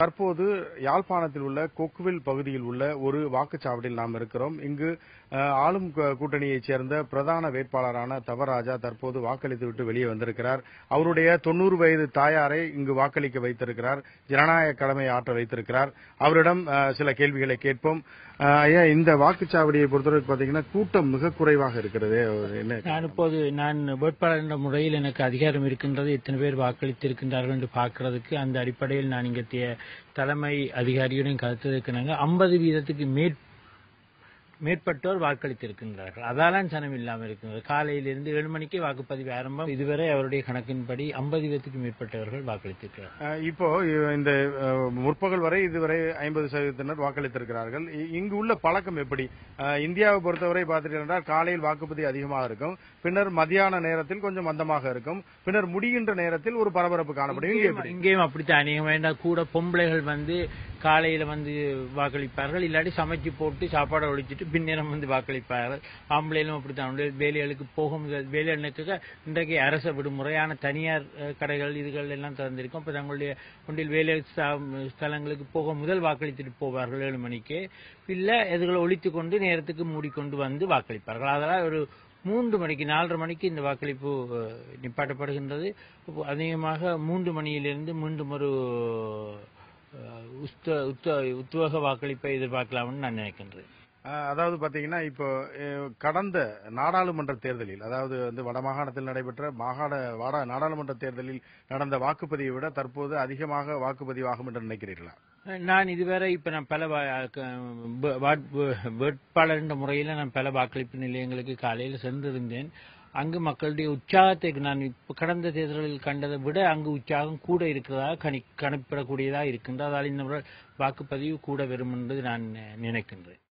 தற்போது யாழ்ப்பாணத்தில் உள்ள கொக்குவில் பகுதியில் உள்ள ஒரு வாக்குச்சாவடியில் நாம் இருக்கிறோம். இங்கு ஆளும் கூட்டணியைச் சேர்ந்த பிரதான வேட்பாளரான தவராஜா தற்போது வாக்களித்துவிட்டு வெளியே வந்திருக்கிறார். அவருடைய 90 வயது தாயாரை இங்கு வாக்களிக்க வைத்திருக்கிறார். ஜனநாயக கடமை ஆற்ற வைத்திருக்கிறார். அவரிடம் சில கேள்விகளை கேட்போம். ஐயா, இந்த வாக்குச்சாவடியை பொறுத்தவரை பாத்தீங்கன்னா கூட்டம் மிக குறைவாக இருக்கிறது. நான் வேட்பாளர் என்ற முறையில் எனக்கு அதிகாரம் இருக்கின்றது, எத்தனை பேர் வாக்களித்திருக்கின்றார்கள் என்று பார்க்கிறதுக்கு அந்த அடிப்படையில் நான் இங்க தலைமை அதிகாரியுடன் கருத்ததற்கு 50% மேற்பட்டோர் வாக்களித்திருக்கின்றார்கள். அதாலாம் சனம் இல்லாமல் இருக்கின்றது. காலையிலிருந்து 7 மணிக்கு வாக்குப்பதிவு ஆரம்பம். இதுவரை அவருடைய கணக்கின்படி 50% மேற்பட்டவர்கள் வாக்களித்திருக்கிறார்கள். இப்போ இந்த முற்பகல் வரை இதுவரை 50% வாக்களித்திருக்கிறார்கள். இங்கு உள்ள பழக்கம் எப்படி? இந்தியாவை பொறுத்தவரை பார்த்துட்டீங்கன்னா காலையில் வாக்குப்பதிவு அதிகமாக இருக்கும், பின்னர் மத்தியான நேரத்தில் கொஞ்சம் மந்தமாக இருக்கும், பின்னர் முடிகின்ற நேரத்தில் ஒரு பரபரப்பு காணப்படும். இங்கேயும் அப்படித்தான். அநேகமாக கூட பொம்பளைகள் காலையில வாக்களிப்பார்கள், இல்லாட்டி சமைச்சு போட்டு சாப்பாடு ஒழிச்சிட்டு பின்னேரம் வாக்களிப்பார்கள். ஆம்பளையிலும் அப்படித்தான். வேலைகளுக்கு போக முதல் வேலைகளுக்கு இன்றைக்கு அரச விடுமுறையான தனியார் கடைகள் இதுகள் எல்லாம் திறந்திருக்கும். இப்ப தங்களுடைய ஒன்றில் வேலை ஸ்தலங்களுக்கு போக முதல் வாக்களித்துட்டு போவார்கள் 7 மணிக்கு. இல்ல இதுகளை ஒழித்துக் கொண்டு நேரத்துக்கு மூடிக்கொண்டு வந்து வாக்களிப்பார்கள். அதெல்லாம் ஒரு 3 மணிக்கு 4:30 மணிக்கு இந்த வாக்களிப்பு நிப்பாட்டப்படுகின்றது. அதிகமாக 3 மணியிலிருந்து மீண்டும் ஒரு உத்வேக வாக்களிப்பை எதிர்பார்க்கலாம்னு நான் நினைக்கின்றேன். அதாவது பாத்தீங்கன்னா இப்போ கடந்த நாடாளுமன்ற தேர்தலில், அதாவது வடமாகாணத்தில் நடைபெற்ற நாடாளுமன்ற தேர்தலில் நடந்த வாக்குப்பதிவை விட தற்போது அதிகமாக வாக்குப்பதிவாகும் என்று நினைக்கிறீர்களா? நான் இதுவரை நான் பல வேட்பாளர் என்ற முறையில் நான் பல வாக்களிப்பு நிலையங்களுக்கு காலையில் சென்றிருந்தேன். அங்கு மக்களுடைய உற்சாகத்தை நான் கடந்த தேர்தலில் கண்டதை விட அங்கு உற்சாகம் கூட இருக்கிறதாக கணிப்பிடக்கூடியதாக இருக்கின்றது. அதால் இந்த முறை வாக்குப்பதிவு கூட வரும் என்று நான் நினைக்கின்றேன்.